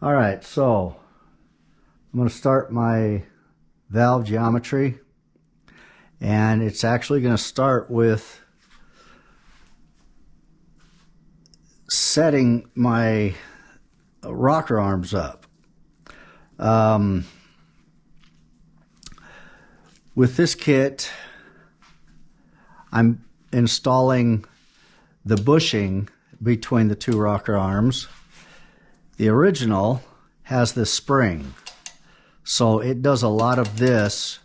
All right, so I'm going to start my valve geometry, and it's actually going to start with setting my rocker arms up. With this kit, I'm installing the bushing between the two rocker arms. The original has this spring, so it does a lot of this,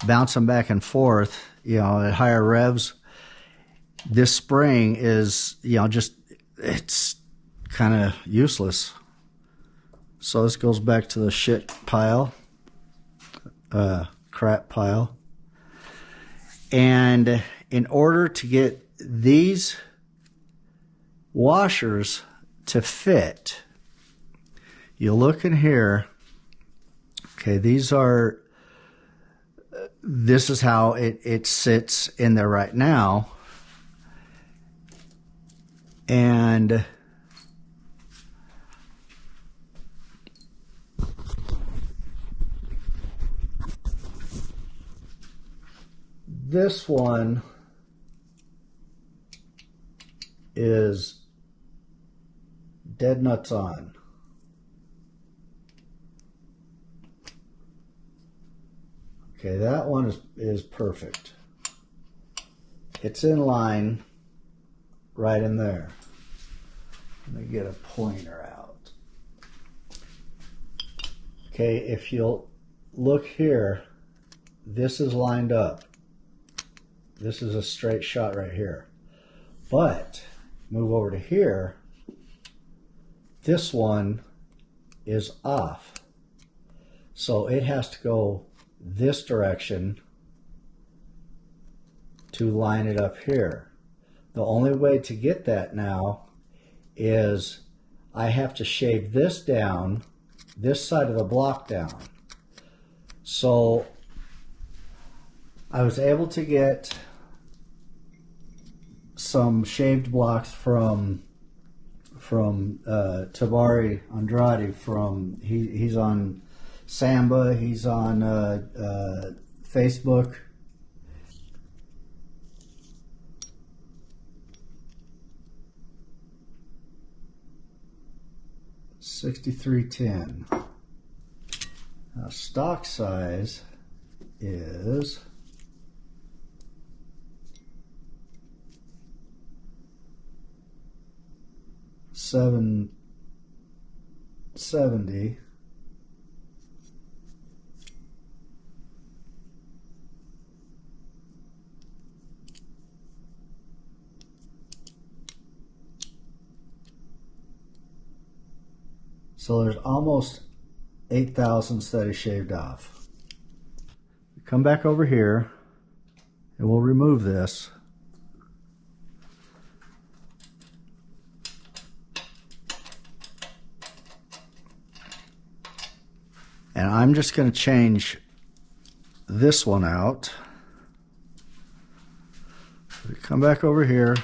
bouncing back and forth, you know, at higher revs. This spring is, you know, just, it's kind of useless. So this goes back to the shit pile, crap pile. And in order to get these washers to fit, you look in here. Okay, this is how it sits in there right now. And this one is dead nuts on. Okay, that one is perfect. It's in line right in there. Let me get a pointer out. Okay, if you'll look here, this is lined up. This is a straight shot right here. But move over to here, this one is off. So it has to go this direction to line it up here. The only way to get that now is I have to shave this down, this side of the block down. So I was able to get some shaved blocks from Tabari Andrade. He's on Samba, he's on Facebook. $63.10. Now stock size is $770. So there's almost 8 thousandths that is shaved off. Come back over here and we'll remove this. And I'm just going to change this one out. Come back over here.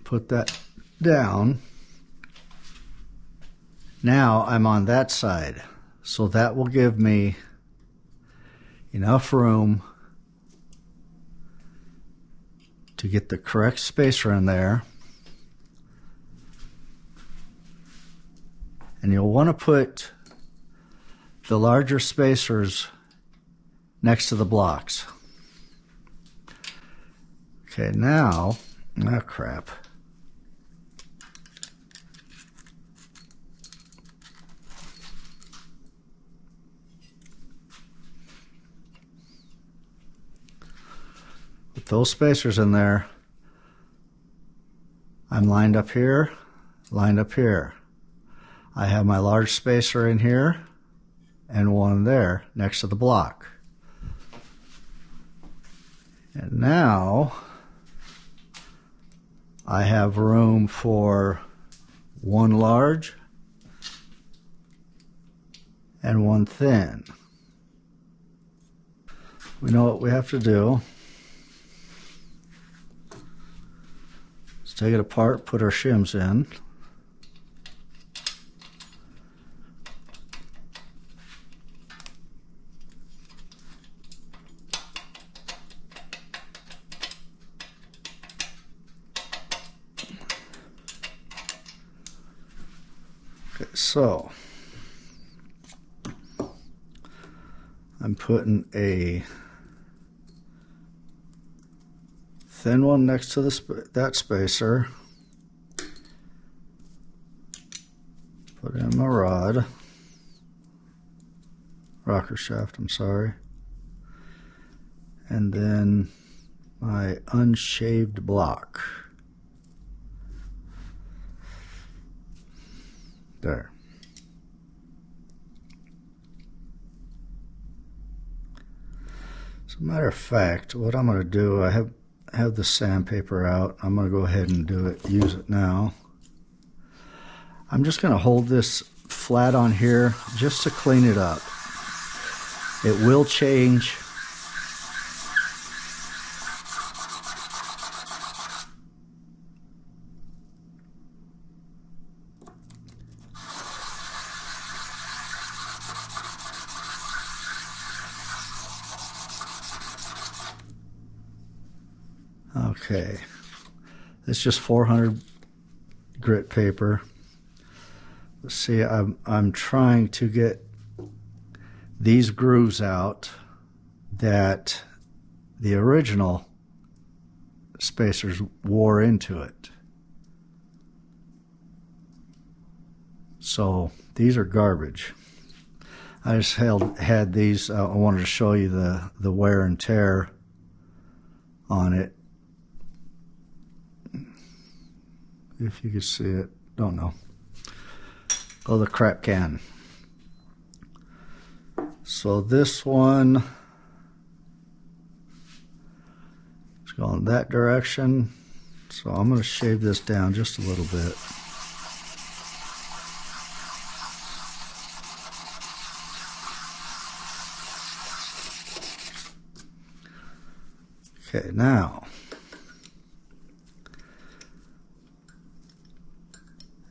Put that down. Now I'm on that side, so that will give me enough room to get the correct spacer in there. And you'll want to put the larger spacers next to the blocks. Okay, now, oh crap. With those spacers in there, I'm lined up here, lined up here. I have my large spacer in here and one there next to the block. And now I have room for one large and one thin. We know what we have to do. take it apart, put our shims in. Okay, so I'm putting a thin one next to that spacer. Put in my rocker shaft, I'm sorry. And then my unshaved block. There. As a matter of fact, what I'm going to do, I have the sandpaper out. I'm going to go ahead and use it now. I'm just going to hold this flat on here just to clean it up. It will change. Okay, it's just 400 grit paper. Let's see, I'm trying to get these grooves out that the original spacers wore into it. So these are garbage. I just had these. I wanted to show you the wear and tear on it. If you could see it, don't know. Go to the crap can. So this one is going that direction. So I'm going to shave this down just a little bit. Okay, now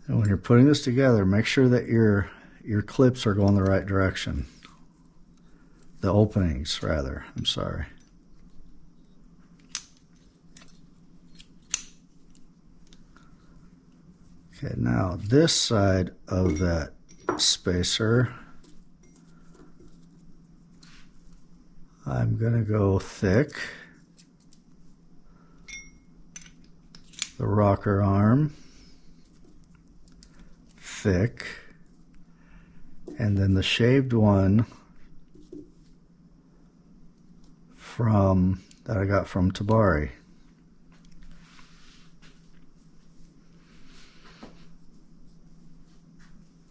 and when you're putting this together, make sure that your clips are going the right direction. The openings, rather. I'm sorry. Okay, now this side of that spacer, I'm going to go thick. The rocker arm, thick, and then the shaved one that I got from Tabari.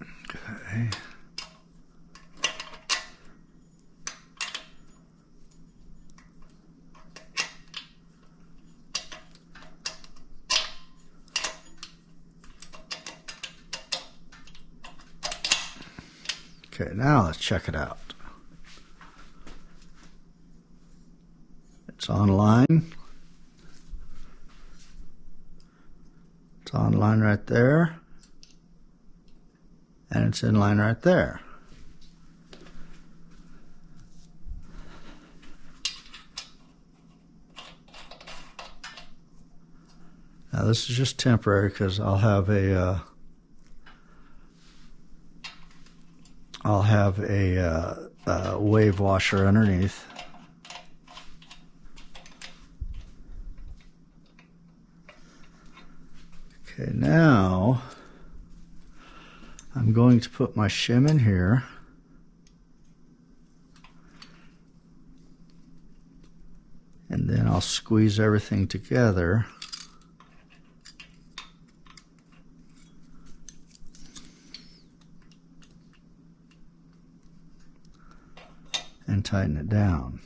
Okay. Okay, now let's check it out. It's online. It's online right there. And it's in line right there. Now this is just temporary because I'll have a wave washer underneath. Okay, now I'm going to put my shim in here. And then I'll squeeze everything together. And tighten it down.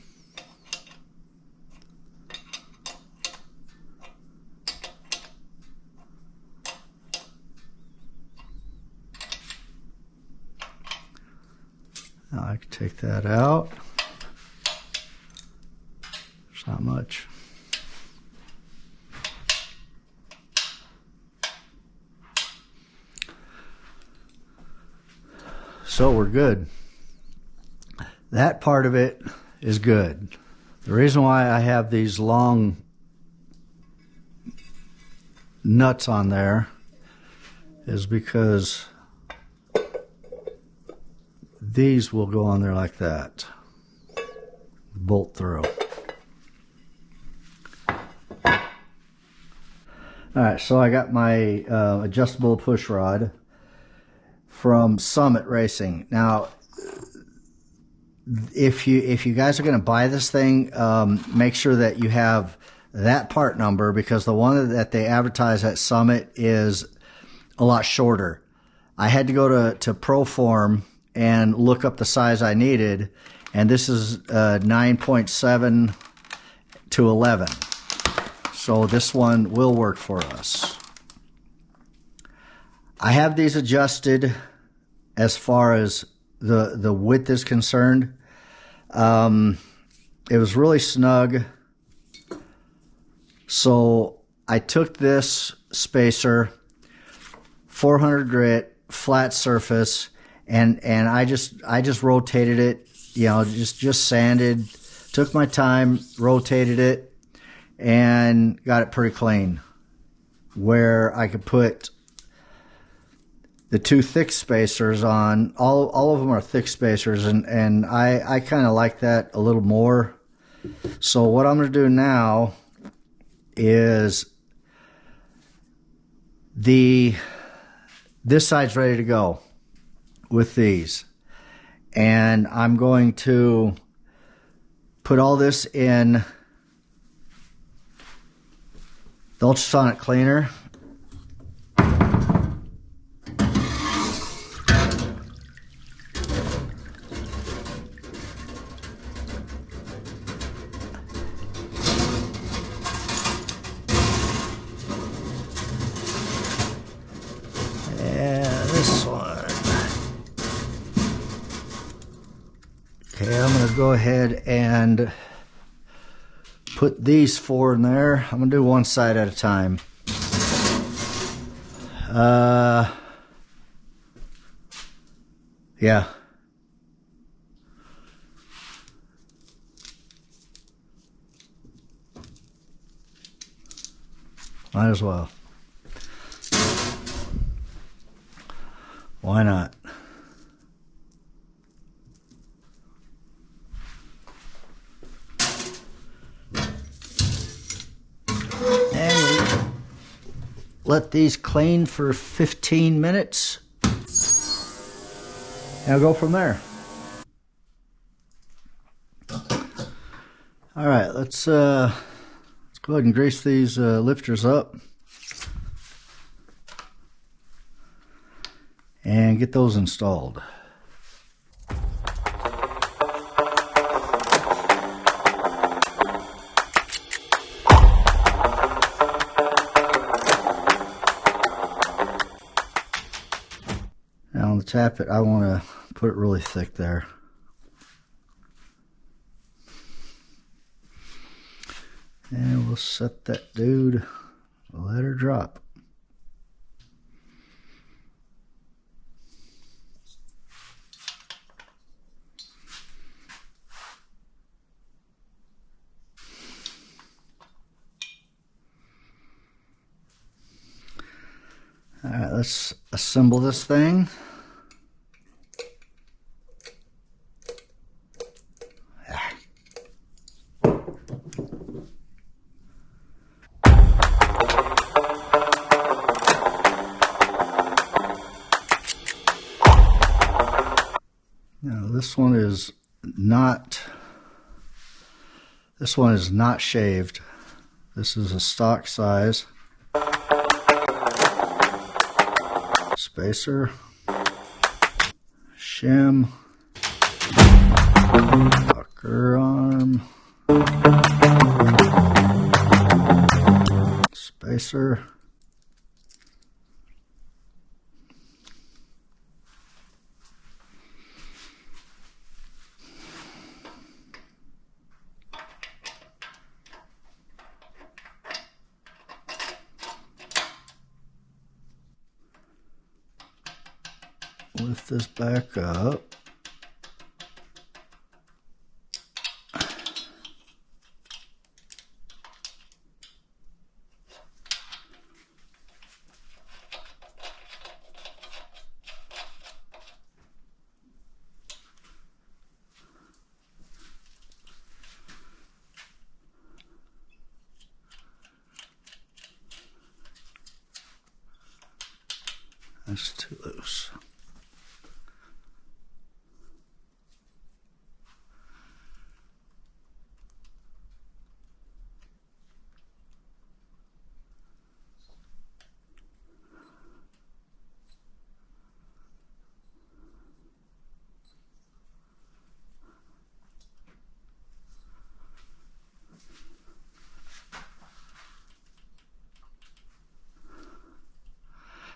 Now I can take that out. There's not much. So we're good. That part of it is good. The reason why I have these long nuts on there is because these will go on there like that. Bolt through. Alright, so I got my adjustable push rod from Summit Racing. Now, if you guys are going to buy this thing, make sure that you have that part number, because the one that they advertise at Summit is a lot shorter. I had to go to Proform and look up the size I needed, and this is 9.7 to 11. So this one will work for us. I have these adjusted as far as the width is concerned. It was really snug. So I took this spacer, 400 grit, flat surface, and I just rotated it, you know, just sanded, took my time, rotated it, and got it pretty clean, where I could put the two thick spacers on. All of them are thick spacers, and I kind of like that a little more. So what I'm going to do now is this side's ready to go with these, and I'm going to put all this in the ultrasonic cleaner. And this one. Okay, I'm going to go ahead and put these four in there. I'm going to do one side at a time. Yeah. Might as well. Why not? And let these clean for 15 minutes. And I'll go from there. All right, let's go ahead and grease these lifters up and get those installed. Now on the tappet, I want to put it really thick there. And we'll set that dude, let her drop. All right, let's assemble this thing. Now this one is not shaved. This is a stock size. Spacer, shim, pucker arm, spacer, Lift this back up. That's too loose.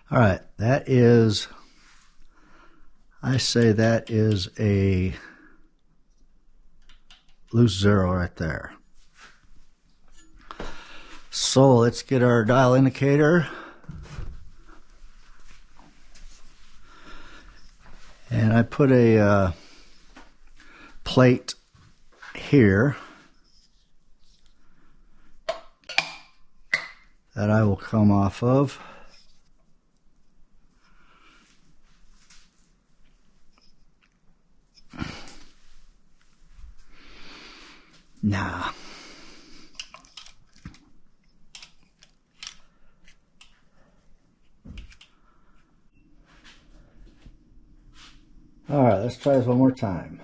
All right, that is, I say that is a loose 0 right there. So let's get our dial indicator. And I put a plate here that I will come off of. Nah. All right, let's try this one more time.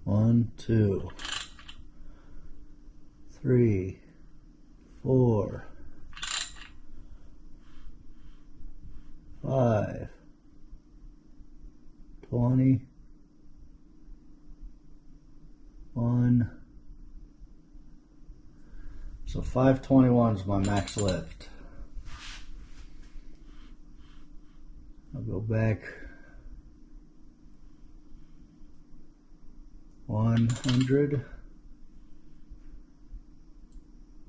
One, 2, 3, 4, 5, 20, 1. So 521 is my max lift. I'll go back 100,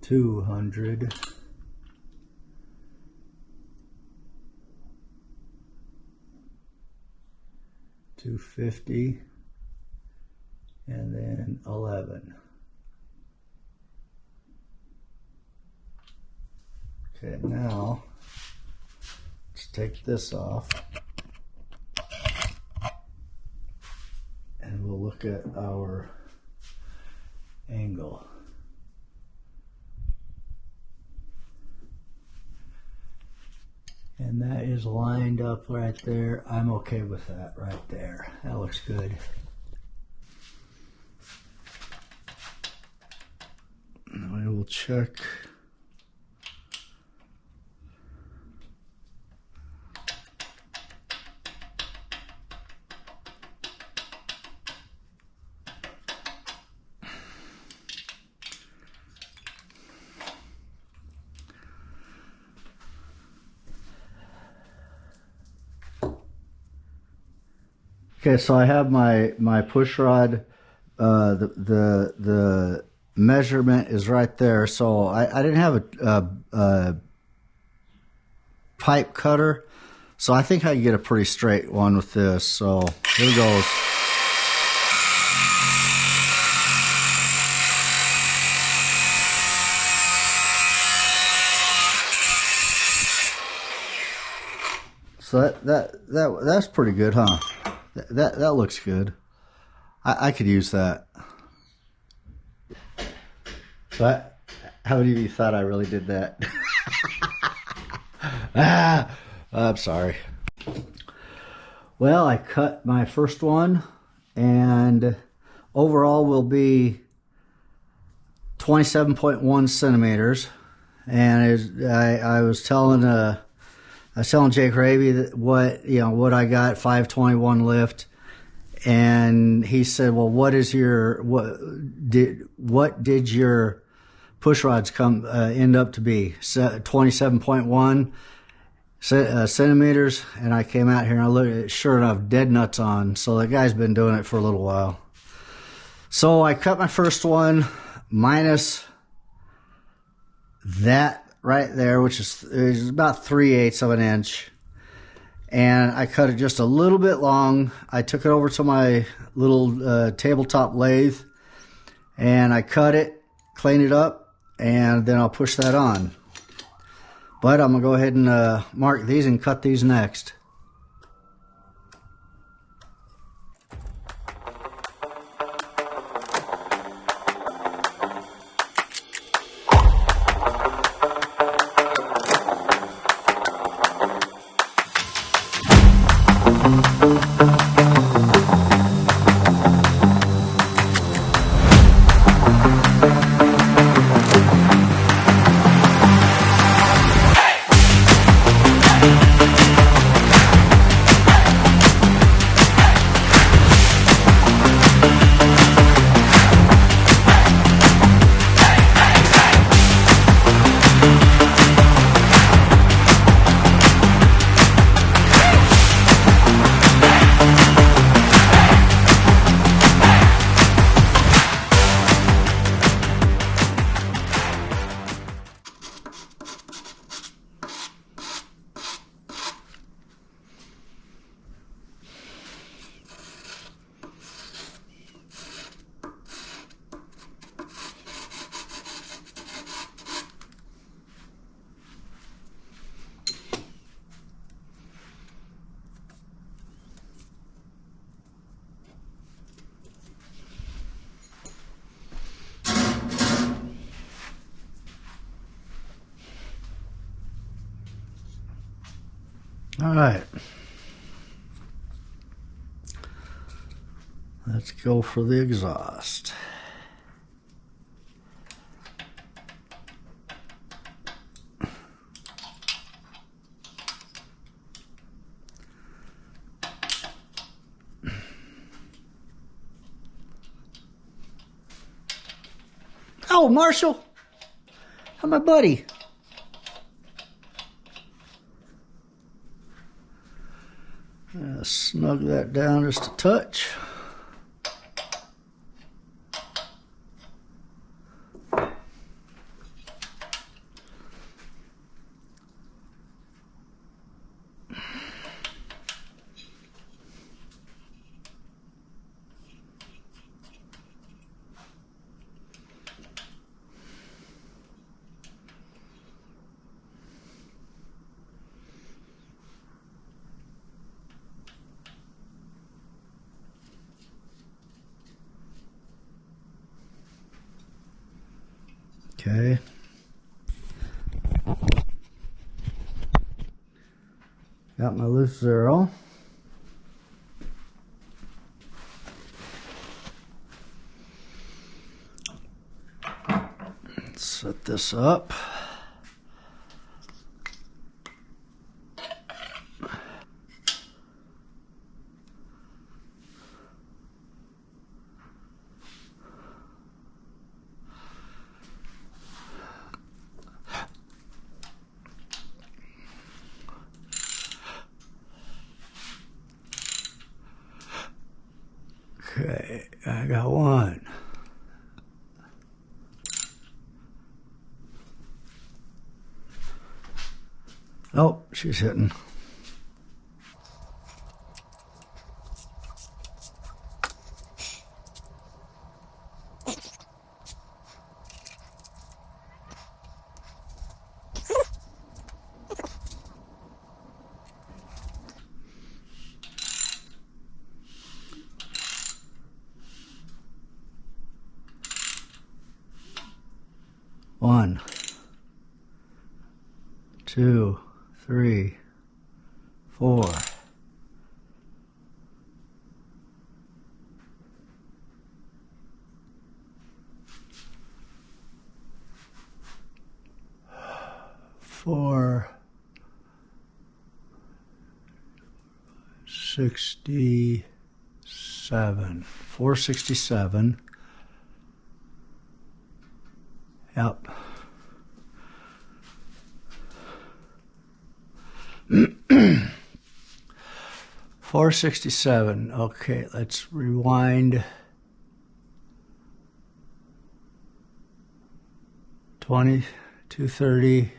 200, 250, and then 11. Okay, now let's take this off. And we'll look at our angle. And that is lined up right there. I'm okay with that right there. That looks good. I will check. Okay, so I have my push rod. The measurement is right there. So I didn't have a pipe cutter, so I think I can get a pretty straight one with this. So here goes. So that's pretty good, huh? That looks good. I could use that. But how many of you thought I really did that? I'm sorry. Well, I cut my first one, and overall will be 27.1 centimeters. And I was telling I was telling Jake Raby that what I got, 521 lift, and he said, "Well, what did your push rods end up to be? 27.1 centimeters." And I came out here and I looked at it. Sure enough, dead nuts on. So the guy's been doing it for a little while. So I cut my first one minus that right there, which is about 3/8 of an inch. And I cut it just a little bit long. I took it over to my little tabletop lathe and I cut it, clean it up, and then I'll push that on. But I'm going to go ahead and mark these and cut these next. All right, let's go for the exhaust. Oh, Marshall, how my buddy? Snug that down just a touch. Okay. Got my loose zero. Let's set this up. Okay, I got one. Oh, she's hitting. One, two, three, four. Four, 467. 467. Yep. $467. Okay, let's rewind. 20, 230,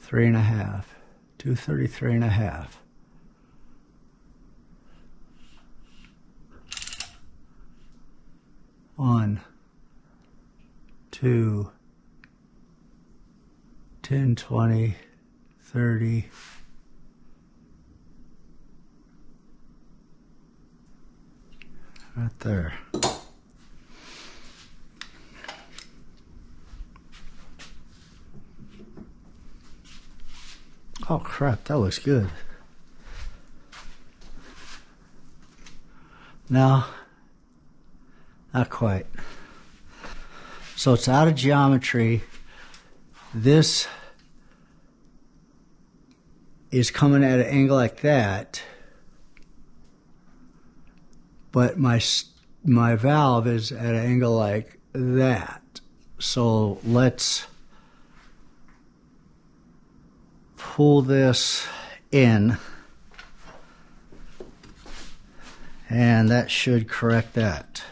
3.5. 233.5. One, 2, 10, 20, 30. Right there. Oh crap, that looks good. No, not quite. So it's out of geometry. This is coming at an angle like that, but my valve is at an angle like that. So let's pull this in, and that should correct that.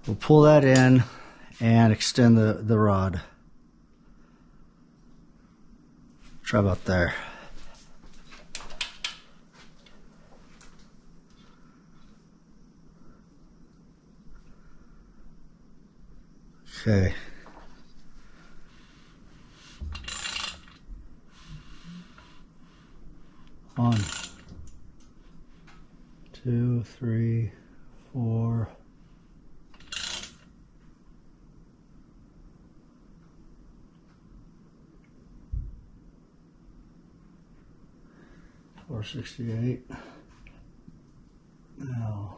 We'll pull that in and extend the rod. Try about there. Okay. One, 2, 3, 4. 468. Now,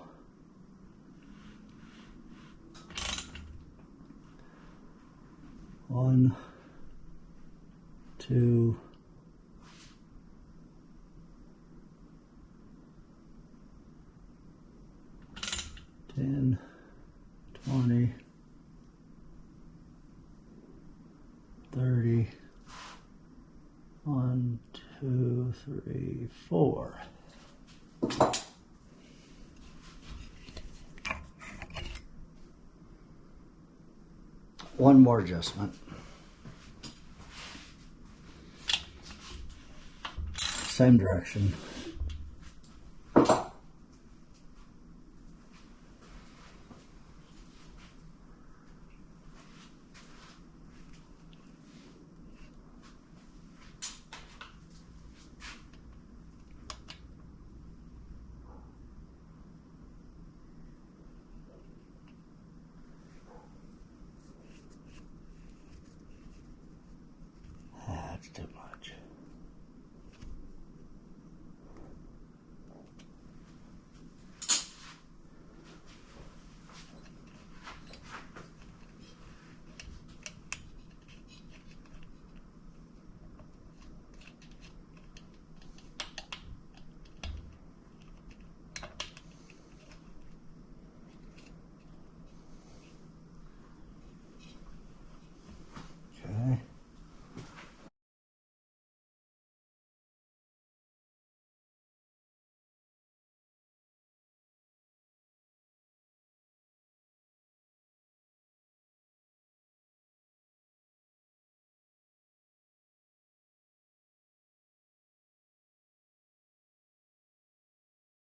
one, 2, 10, 20, 30. 1, 2, 3, 4. One more adjustment. Same direction.